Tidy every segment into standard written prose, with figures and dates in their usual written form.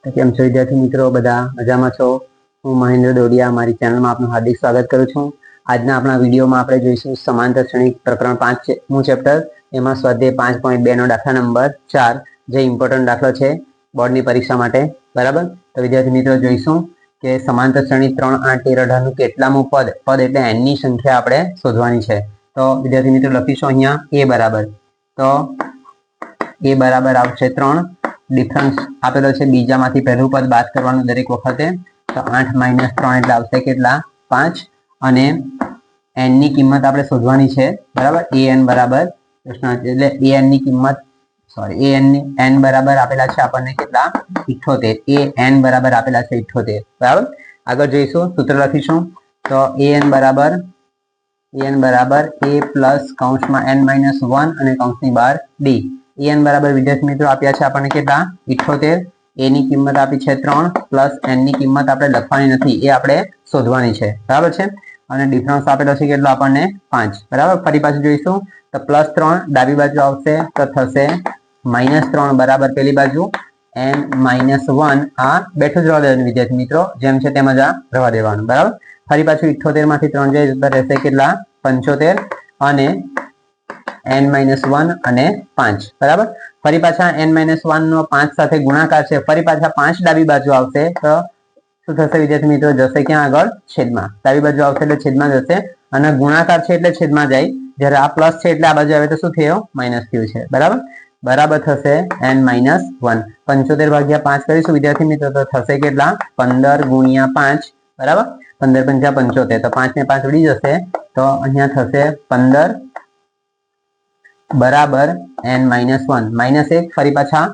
તો કેમ છો વિદ્યાર્થી મિત્રો, બધા મજામાં છો? હું મહેન્દ્ર દોડિયા મારી ચેનલમાં આપનું હાર્દિક સ્વાગત કરું છું. આજના આપણા વિડીયોમાં આપણે જોઈશું સમાંતર શ્રેણી પ્રકરણ 5 ચેપ્ટર, એમાં સ્વાધ્યાય 5.2 નો દાખલા નંબર 4, જે ઇમ્પોર્ટન્ટ દાખલો છે બોર્ડની પરીક્ષા માટે. બરાબર, તો વિદ્યાર્થી મિત્રો જોઈશું કે સમાંતર શ્રેણી 3, 8, 13, 18 નું કેટલામું પદ એટલે n ની સંખ્યા આપણે શોધવાની છે. તો વિદ્યાર્થી મિત્રો લખીશું અહીંયા a બરાબર, તો a બરાબર આવશે 3. ડિફરન્સ આપેલો છે, બીજામાંથી પહેલું પદ બાદ કરવાનું દરેક વખતે. તો 8 - 3 એટલે આવશે કેટલા? 5. અને n ની કિંમત આપણે શોધવાની છે. બરાબર, an બરાબર એટલે an ની કિંમત n બરાબર આપેલા છે આપણને કેટલા? 78. an બરાબર આપેલા છે 78. બરાબર, આગળ જોઈશું, સૂત્ર લખીશું. તો an બરાબર a પ્લસ કૌંસમાં n - 1 અને કૌંસની બહાર d. an બરાબર વિદ્યાર્થી મિત્રો આપ્યા છે આપણને કેટલા? 78. a ની કિંમત આપી છે 3 પ્લસ n ની કિંમત આપણે લખવાની નથી, એ આપણે શોધવાની છે. બરાબર છે, અને ડિફરન્સ આપેલો છે કેટલો આપણને? 5. બરાબર, ફરી પાછું જોઈશું. તો +3 ડાબી બાજુ આવશે તો થશે -3 બરાબર પેલી બાજુ n - 1. આ બેઠું જ રહેવા દેવાનું વિદ્યાર્થી મિત્રો, જેમ છે તેમ જ આ રહેવા દેવાનું. બરાબર, ફરી પાછું 78 માંથી 3 જાય તો રહેશે કેટલા? 75. અને n - 1 અને 5. બરાબર, ફરી પાછા n - 1 નો 5 સાથે ગુણાકાર છે, ફરી પાછા 5 ડાબી બાજુ આવશે તો શું થશે વિદ્યાર્થી મિત્રો? જશે ક્યાં આગળ? છેદમાં. ડાબી બાજુ આવશે એટલે છેદમાં જશે, અને ગુણાકાર છે એટલે છેદમાં જાય. જ્યારે આ પ્લસ છે એટલે આ બાજુ આવે તો શું થયું? માઇનસ થયું છે. બરાબર, બરાબર થશે n - 1. 75 ભાગ્યા 5 કરીશું વિદ્યાર્થી મિત્રો, તો થશે કેટલા? 15 ગુણ્યા 5. બરાબર, 15 × 5 = 75. તો 5 ને 5 ઉડી જશે, તો અહીંયા થશે 15 બરાબર n - 1. -1 ફરી પાછા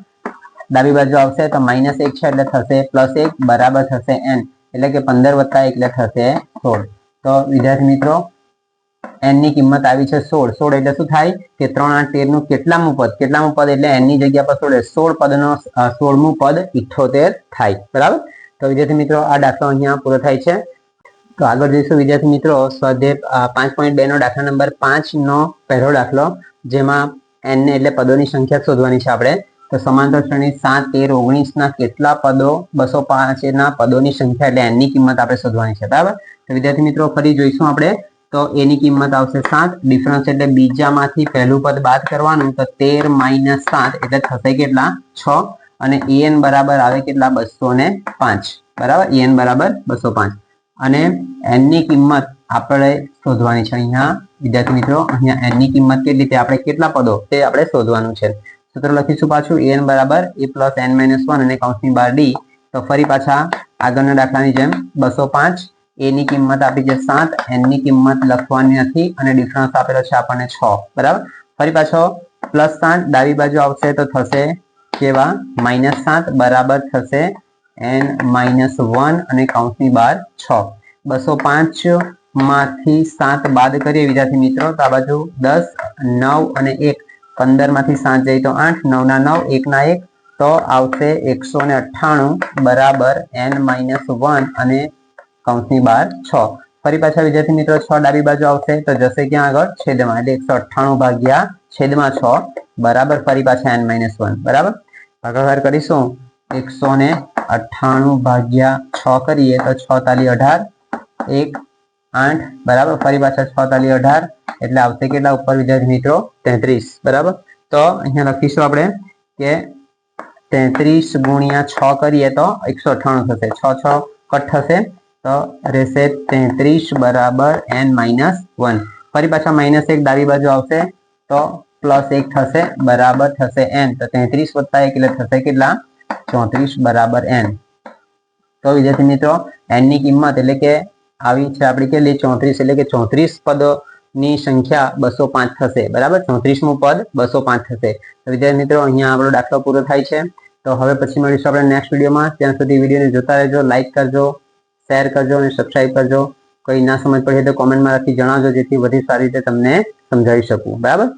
ડાબી બાજુ આવશે તો -1 છે એટલે થશે +1 બરાબર થશે n, એટલે કે 15 + 1 એટલે થશે 16. તો વિદ્યાર્થી મિત્રો n ની કિંમત આવી છે 16. 16 એટલે શું થાય કે 3, 8, 13 નું કેટલામું પદ એટલે n ની જગ્યા પર 16 પદનો 16મું પદ 78 થાય. બરાબર, તો વિદ્યાર્થી મિત્રો આ દાખલો અહીંયા પૂરો થાય છે. તો આગળ જઈશું વિદ્યાર્થી મિત્રો સ્વાધ્યાય 5.2 નો દાખલા નંબર 5 નો પહેલો દાખલો, જેમાં n એટલે પદોની સંખ્યા શોધવાની છે આપણે. તો સમાંતર શ્રેણી 7, 13, 19 ના કેટલા પદો 205 ના પદોની સંખ્યા એટલે n ની કિંમત આપણે શોધવાની છે. બરાબર, તો વિદ્યાર્થી મિત્રો ફરી જોઈશું આપણે. તો a ની કિંમત આવશે 7. ડિફરન્સ એટલે બીજામાંથી પહેલું પદ બાદ કરવાનું. તો 13 - 7 એટલે થશે કેટલા? 6. અને an બરાબર આવે કેટલા? 205. બરાબર, an બરાબર 205. અને n ની કિંમત આપણે શોધવાની છે. અહીંયા વિદ્યાર્થી મિત્રો અહીંયા n ની કિંમત કેટલી તે આપણે કેટલા પદો તે આપણે શોધવાનું છે. સૂત્ર લખીશું પાછું. an બરાબર a પ્લસ n - 1 અને કૌંસની બહાર d. તો ફરી પાછા આગળના દાખલાની જેમ 205. a ની કિંમત આપી છે 7, n ની કિંમત લખવાની નથી, અને ડિફરન્સ આપેલો છે આપણને 6. બરાબર, ફરી પાછો +7 ડાબી બાજુ આવશે તો થશે કેવા? -7 બરાબર થશે n - 1 અને કૌંસની બહાર 6. 205 માંથી 7 બાદ કરીએ વિદ્યાર્થી મિત્રો, તો આ બાજુ 10, 9 અને 1. 15 માંથી 7 જાય તો 8, 9 ના 9, 1 ના 1, તો આવશે 198 બરાબર n - 1 અને કૌંસની બહાર 6. ફરી પાછા વિદ્યાર્થી મિત્રો 6 ડાબી બાજુ આવશે તો જશે ક્યાં આગળ? છેદમાં. એટલે 198 ભાગ્યા છેદમાં 6 બરાબર ફરી પાછા n - 1. બરાબર, ભાગાકાર કરીશું. 198 ભાગ્યા 6 કરીએ તો 6 તાલી 18, 1 8 બરાબર, ફરી પાછા 6 તાલી 18 એટલે આવશે કેટલા ઉપર વિદ્યાર્થી મિત્રો? 33. બરાબર, તો અહીંયા લખીશું આપણે કે 33 ગુણ્યા 6 કરીએ તો 198 થશે. 6 6 કટ થશે તો રહેશે 33 બરાબર n - 1. ફરી પાછા -1 ડાબી બાજુ આવશે તો +1 થશે બરાબર થશે n. તો 33 + 1 એટલે થશે કેટલા? 34 બરાબર n. તો વિદ્યાર્થી મિત્રો n ની કિંમત એટલે કે આવી છે આપણી કેટલી? 34. એટલે કે 34 પદોની સંખ્યા 205 થશે. બરાબર, 34મું પદ 205 થશે. તો વિદ્યાર્થી મિત્રો અહીંયા આપણો દાખલો પૂરો થાય છે. તો હવે પછી મળીશું આપણે નેક્સ્ટ વિડીયોમાં. ત્યાં સુધી વિડીયોને જોતા રહેજો, લાઈક કરજો, શેર કરજો અને સબસ્ક્રાઇબ કરજો. કોઈ ના સમજ પડે તો કોમેન્ટમાં લખી જણાવજો, જેથી વધુ સારી રીતે તમને સમજાવી શકું. બરાબર.